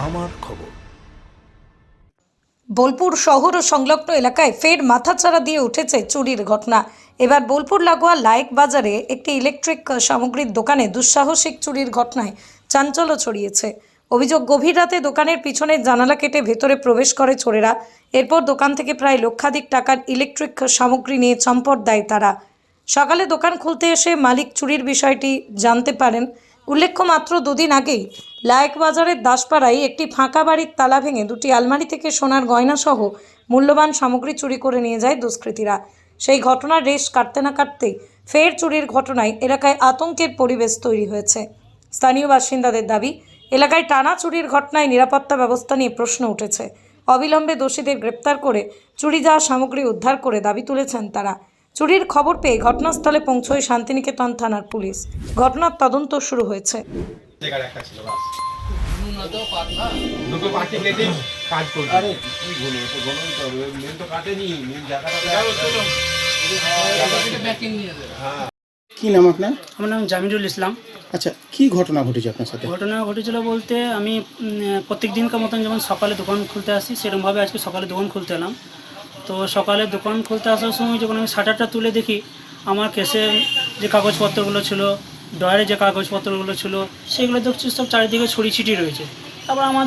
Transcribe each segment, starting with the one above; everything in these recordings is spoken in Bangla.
আমার খবর। বোলপুর শহর ও সংলগ্ন এলাকায় ফের মাথাচাড়া দিয়ে উঠেছে চুরির ঘটনা। এবার বোলপুর লাগোয়া লায়েক বাজারে একটি ইলেকট্রিক সামগ্রীর দোকানে দুঃসাহসিক চুরির ঘটনায় চাঞ্চল্য ছড়িয়েছে। অভিযোগ, গভীর রাতে দোকানের পিছনের জানালা কেটে ভেতরে প্রবেশ করে চোরেরা। এরপর দোকান থেকে প্রায় লক্ষাধিক টাকার ইলেকট্রিক সামগ্রী নিয়ে চম্পট দেয় তারা। সকালে দোকান খুলতে এসে মালিক চুরির বিষয়টি জানতে পারেন। উল্লেখ্য, মাত্র দুদিন আগেই লায়েক বাজারের দাসপাড়ায় একটি ফাঁকা বাড়ির তালা ভেঙে দুটি আলমারি থেকে সোনার গয়না সহ মূল্যবান সামগ্রী চুরি করে নিয়ে যায় দুষ্কৃতীরা। সেই ঘটনার রেশ কাটতে না কাটতেই ফের চুরির ঘটনায় এলাকায় আতঙ্কের পরিবেশ তৈরি হয়েছে। স্থানীয় বাসিন্দাদের দাবি, এলাকায় টানা চুরির ঘটনায় নিরাপত্তা ব্যবস্থা নিয়ে প্রশ্ন উঠেছে। অবিলম্বে দোষীদের গ্রেপ্তার করে চুরি যাওয়া সামগ্রী উদ্ধার করে দাবি তুলেছেন তারা। চুরির খবর পেয়ে ঘটনাস্থলে পৌঁছয় শান্তিনিকেতন থানার পুলিশ। ঘটনার তদন্ত শুরু হয়েছে। কি নাম আপনার? আমার নাম জামিরুল ইসলাম। আচ্ছা, কি ঘটনা ঘটেছে আপনার সাথে? ঘটনা ঘটেছিল বলতে, আমি প্রত্যেক দিনকার মতন যেমন সকালে দোকান খুলতে আসি, সেরকমভাবে আজকে সকালে দোকান খুলতে এলাম। তো সকালে দোকান খুলতে আসার সময় যখন আমি শাটারটা তুলে দেখি, আমার কেসের যে কাগজপত্রগুলো ছিল, ডয়ারে যে কাগজপত্রগুলো ছিল, সেগুলো দেখছি সব চারিদিকে ছড়ি ছিটি রয়েছে। তারপর আমার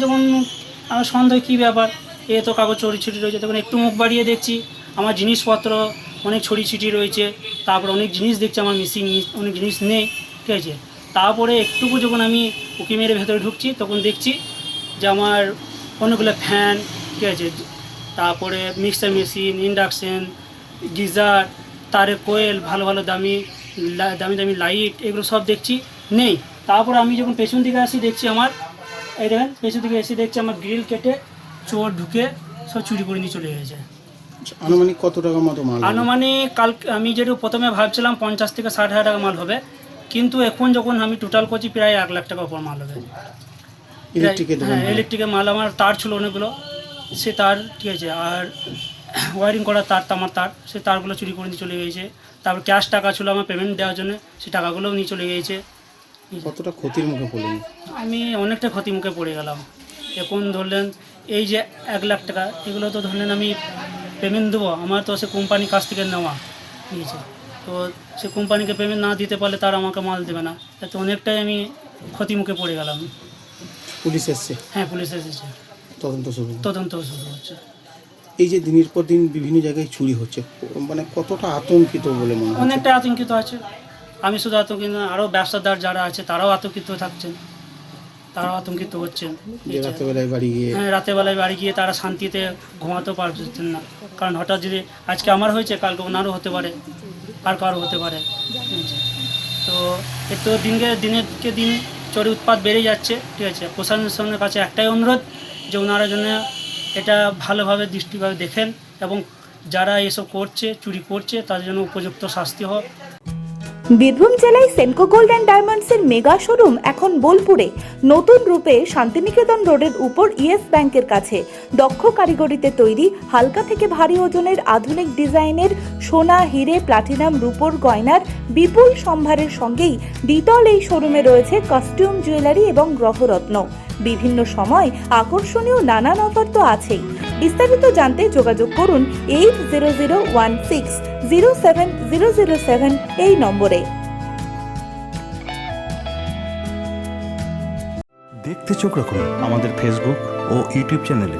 সন্দেহ, কী ব্যাপার, এ তো কাগজ ছড়ি ছিটি রয়েছে। তখন একটু মুখ বাড়িয়ে দেখছি আমার জিনিসপত্র অনেক ছড়ি ছিটি রয়েছে। তারপর অনেক জিনিস দেখছি আমার মিসিং, অনেক জিনিস নেই, ঠিক আছে। তারপরে একটুকু যখন আমি উকি মেরে ভেতরে ঢুকছি, তখন দেখছি যে আমার অনেকগুলো ফ্যান, ঠিক আছে, তারপরে মিক্সার মেশিন, ইন্ডাকশান, গিজার, তারে কোয়েল, ভালো ভালো দামি দামি লাইট, এগুলো সব দেখছি নেই। তারপর আমি যখন পেছন দিকে আসি, দেখছি আমার এই দেখেন, পেছন দিকে এসে দেখছি আমার গ্রিল কেটে চোর ঢুকে সব চুরি করে নিয়ে চলে গেছে। আনুমানিক কত টাকা মতো মাল? আনুমানিক আমি যেটা প্রথমে ভাবছিলাম 50 থেকে 60 হাজার টাকা মাল হবে, কিন্তু এখন যখন আমি টোটাল করছি প্রায় 1 লাখ টাকা উপর মাল হবে। হ্যাঁ, ইলেকট্রিকের মাল। আমার তার ছিল অনেকগুলো, সে তার, ঠিক আছে, আর ওয়ারিং করা তার, তামার তার, সে তারগুলো চুরি করে নিয়ে চলে গিয়েছে। তারপর ক্যাশ টাকা ছিল আমার পেমেন্ট দেওয়ার জন্য, সেই টাকাগুলোও নিয়ে চলে গিয়েছে। কতটা ক্ষতির মুখে পড়লেন? আমি অনেকটা ক্ষতি মুখে পড়ে গেলাম। এখন ধরলেন এই যে 1 লাখ টাকা, এগুলো তো ধরলেন আমি পেমেন্ট দেবো, আমার তো সে কোম্পানির কাছ থেকে নেওয়া, ঠিক আছে। তো সে কোম্পানিকে পেমেন্ট না দিতে পারলে তারা আমাকে মাল দেবে না, তাতে অনেকটাই আমি ক্ষতি মুখে পড়ে গেলাম। পুলিশ এসছে? হ্যাঁ, পুলিশ এসেছে, তদন্ত শুরু হচ্ছে। এই যে দিনের পর দিন বিভিন্ন জায়গায় চুরি হচ্ছে, মানে কতটা আতঙ্কিত বলে মনে হয়? অনেকটা আতঙ্কিত আছে। আমি শুধু আতঙ্কিত না, আরও ব্যবসাদার যারা আছে তারাও আতঙ্কিত থাকছেন, তারাও আতঙ্কিত হচ্ছেন। রাতেবেলায় বাড়ি গিয়ে, হ্যাঁ, রাতেবেলায় বাড়ি গিয়ে তারা শান্তিতে ঘুমাতেও পারছেন না। কারণ হঠাৎ যদি আজকে আমার হয়েছে, কালকে ওনারও হতে পারে, আর কারও হতে পারে। তো এর তো দিনকে দিন চোরের উৎপাত বেড়ে যাচ্ছে, ঠিক আছে। প্রশাসনের কাছে একটাই অনুরোধ যে ওনারা জন্য এটা ভালোভাবে দৃষ্টিভাবে দেখেন, এবং যারা এসব করছে, চুরি করছে, তাদের জন্য উপযুক্ত শাস্তি হোক। বীরভূম জেলায় সেনকো গোল্ড অ্যান্ড ডায়মন্ডসের মেগা শোরুম এখন বোলপুরে নতুন রূপে শান্তিনিকেতন রোডের উপর ইয়েস ব্যাংকের কাছে। দক্ষ কারিগরিতে তৈরি হালকা থেকে ভারী ওজনের আধুনিক ডিজাইনের সোনা, হিরে, প্লাটিনাম, রূপোর গয়নার বিপুল সম্ভারের সঙ্গেই দ্বিতল এই শোরুমে রয়েছে কস্টিউম, জুয়েলারি এবং গ্রহরত্ন। বিভিন্ন সময় আকর্ষণীয় নানান অফার তো আছেই। বিস্তারিত জানতে যোগাযোগ করুন 8001607007 এই নম্বরে। দেখতে চোখ রাখুন আমাদের ফেসবুক ও ইউটিউব চ্যানেলে।